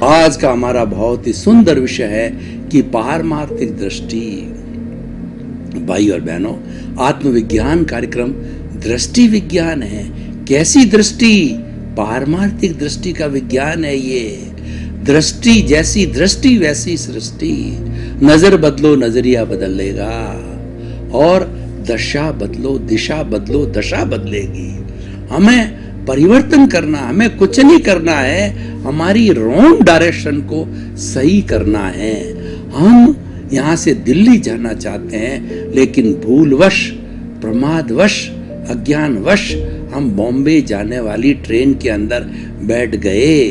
आज का हमारा बहुत ही सुंदर विषय है कि पारमार्थिक दृष्टि। भाई और बहनों, आत्मविज्ञान कार्यक्रम दृष्टि विज्ञान है। कैसी दृष्टि? पारमार्थिक दृष्टि का विज्ञान है ये। दृष्टि जैसी दृष्टि वैसी सृष्टि। नजर बदलो नजरिया बदलेगा, और दशा बदलो दिशा बदलो दशा बदलेगी। हमें परिवर्तन करना, हमें कुछ नहीं करना है, हमारी रॉन्ग डायरेक्शन को सही करना है। हम यहाँ से दिल्ली जाना चाहते हैं, लेकिन भूलवश, प्रमादवश, अज्ञानवश हम बॉम्बे जाने वाली ट्रेन के अंदर बैठ गए,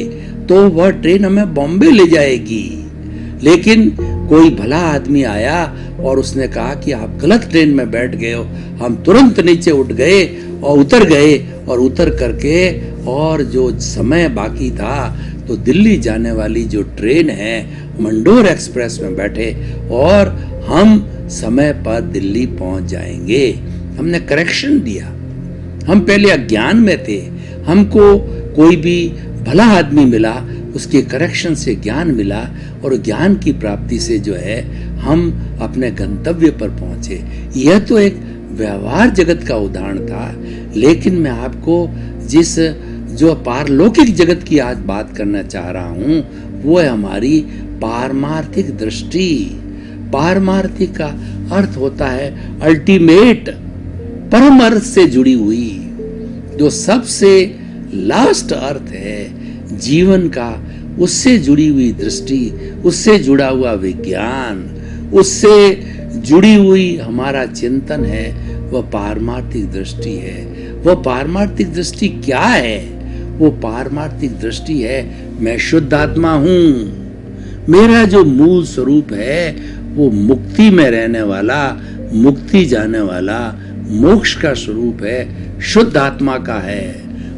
तो वह ट्रेन हमें बॉम्बे ले जाएगी। लेकिन कोई भला आदमी आया और उसने कहा कि आप गलत ट्रेन में बैठ गए हो। हम तुरंत नीचे उठ गए और उतर गए, और उतर करके और जो समय बाकी था तो दिल्ली जाने वाली जो ट्रेन है मंडोर एक्सप्रेस में बैठे, और हम समय पर दिल्ली पहुंच जाएंगे। हमने करेक्शन दिया। हम पहले अज्ञान में थे, हमको कोई भी भला आदमी मिला, उसके करेक्शन से ज्ञान मिला, और ज्ञान की प्राप्ति से जो है हम अपने गंतव्य पर पहुंचे। यह तो एक व्यवहार जगत का उदाहरण था, लेकिन मैं आपको जिस जो पारलौकिक जगत की आज बात करना चाह रहा हूं, वो है हमारी पारमार्थिक दृष्टि। पारमार्थिक का अर्थ होता है अल्टीमेट, परम अर्थ से जुड़ी हुई, जो सबसे लास्ट अर्थ है जीवन का, उससे जुड़ी हुई दृष्टि, उससे जुड़ा हुआ विज्ञान, उससे जुड़ी हुई हमारा चिंतन है, वह पारमार्थिक दृष्टि है। वह पारमार्थिक दृष्टि क्या है? वो पारमार्थिक दृष्टि है, मैं शुद्ध आत्मा हूं। मेरा जो मूल स्वरूप है वो मुक्ति में रहने वाला, मुक्ति जाने वाला, मोक्ष का स्वरूप है, शुद्ध आत्मा का है।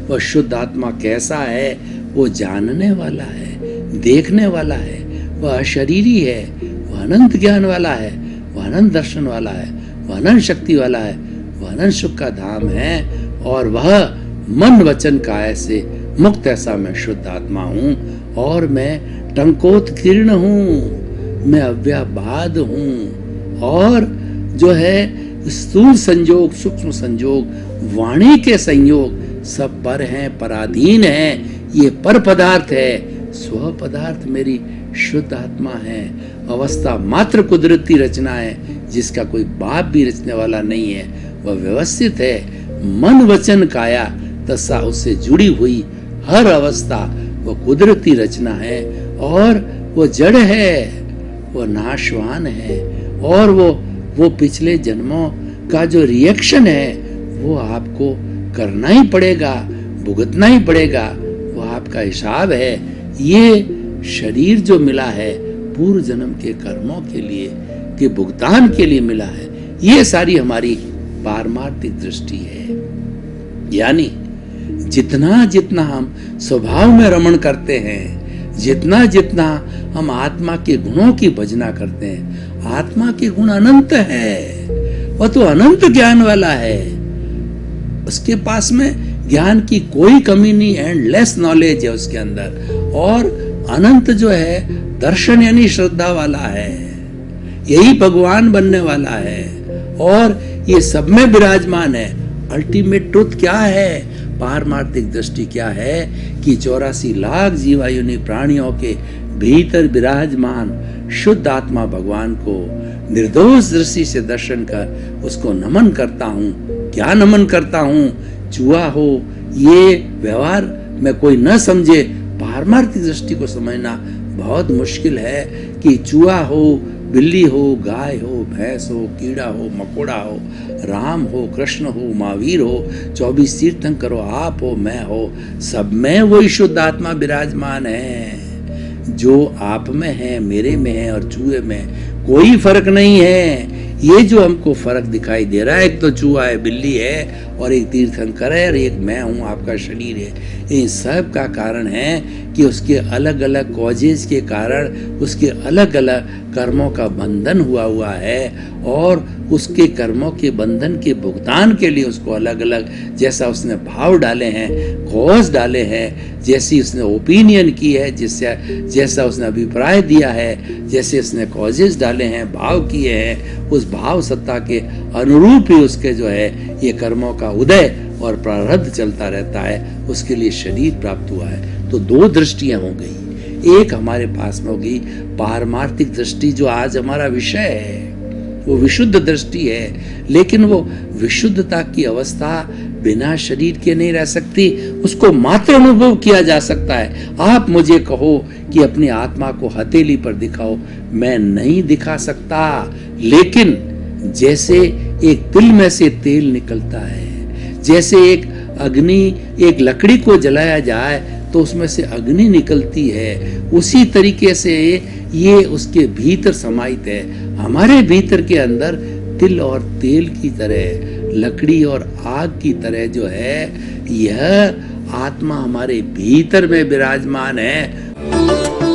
वह शुद्ध आत्मा कैसा है? वो जानने वाला है, देखने वाला है, वह अशरीरी है, वह अनंत ज्ञान वाला है, वह अनंत दर्शन वाला है, वह अनंत शक्ति वाला है, वह अनंत सुख का धाम है, और वह मन वचन काया से मुक्त ऐसा मैं शुद्ध आत्मा हूँ, और मैं टंकोत्कीर्ण हूँ, मैं अव्याबाद हूँ, और जो है स्थूल संयोग, सूक्ष्म संयोग, वाणी के संयोग सब पर हैं, पराधीन हैं। ये पर पदार्थ है, स्व पदार्थ मेरी शुद्ध आत्मा है। अवस्था मात्र कुदरती रचना है, जिसका कोई बाप भी रचने वाला नहीं है। वह व्यवस्थित है, मन वचन काया तथा उससे जुड़ी हुई हर अवस्था वह कुदरती रचना है, और वो जड़ है, वो नाशवान है, और वो पिछले जन्मों का जो रिएक्शन है वो आपको करना ही पड़ेगा, भुगतना ही पड़ेगा। वो आपका हिसाब है। ये शरीर जो मिला है पूर्व जन्म के कर्मों के लिए, के भुगतान के लिए मिला है। ये सारी हमारी पारमार्थिक दृष्टि है। यानी जितना जितना हम स्वभाव में रमण करते हैं, जितना जितना हम आत्मा के गुणों की भजना करते हैं, आत्मा के गुण अनंत है, वह तो अनंत ज्ञान वाला है, उसके पास में ज्ञान की कोई कमी नहीं, एंडलेस नॉलेज है उसके अंदर, और अनंत जो है दर्शन यानी श्रद्धा वाला है, यही भगवान बनने वाला है, और ये सब में विराजमान है। अल्टीमेट ट्रुथ क्या है? पारमार्थिक दृष्टि क्या है? कि 84 लाख जीवायुनि प्राणियों के भीतर विराजमान शुद्ध आत्मा भगवान को निर्दोष दृष्टि से दर्शन कर उसको नमन करता हूँ। क्या नमन करता हूँ? चूहा हो, ये व्यवहार में कोई न समझे। पारमार्थिक दृष्टि को समझना बहुत मुश्किल है कि चूहा हो, बिल्ली हो, गाय हो, भैंस हो, कीड़ा हो, मकोड़ा हो, राम हो, कृष्ण हो, महावीर हो, 24 तीर्थंकर हो, आप हो, मैं हो, सब में वही शुद्ध आत्मा विराजमान है। जो आप में है, मेरे में है, और चूहे में कोई फर्क नहीं है। ये जो हमको फर्क दिखाई दे रहा है, एक तो चूहा है, बिल्ली है, और एक तीर्थंकर है, और एक मैं हूँ, आपका शरीर है। इन सब का कारण है कि उसके अलग अलग कॉजेज के कारण उसके अलग अलग कर्मों का बंधन हुआ है, और उसके कर्मों के बंधन के भुगतान के लिए उसको अलग अलग जैसा उसने भाव डाले हैं, कॉज डाले हैं, जैसी उसने ओपिनियन की है, जैसा उसने अभिप्राय दिया है, जैसे उसने कॉजेस डाले हैं, भाव किए हैं, उस भाव सत्ता के अनुरूप ही उसके जो है ये कर्मों का उदय और प्रारब्ध चलता रहता है, उसके लिए शरीर प्राप्त हुआ है। तो दो दृष्टियां हो गई। एक हमारे पास में होगी पारमार्थिक दृष्टि, जो आज हमारा विषय है, वो विशुद्ध दृष्टि है, लेकिन वो विशुद्धता की अवस्था बिना शरीर के नहीं रह सकती, उसको मात्र अनुभव किया जा सकता है। आप मुझे कहो कि अपनी आत्मा को हथेली पर दिखाओ, मैं नहीं दिखा सकता, लेकिन जैसे एक तिल में से तेल निकलता है, जैसे एक अग्नि, एक लकड़ी को जलाया जाए तो उसमें से अग्नि निकलती है, उसी तरीके से ये उसके भीतर समाहित है। हमारे भीतर के अंदर तिल और तेल की तरह, लकड़ी और आग की तरह जो है, यह आत्मा हमारे भीतर में विराजमान है।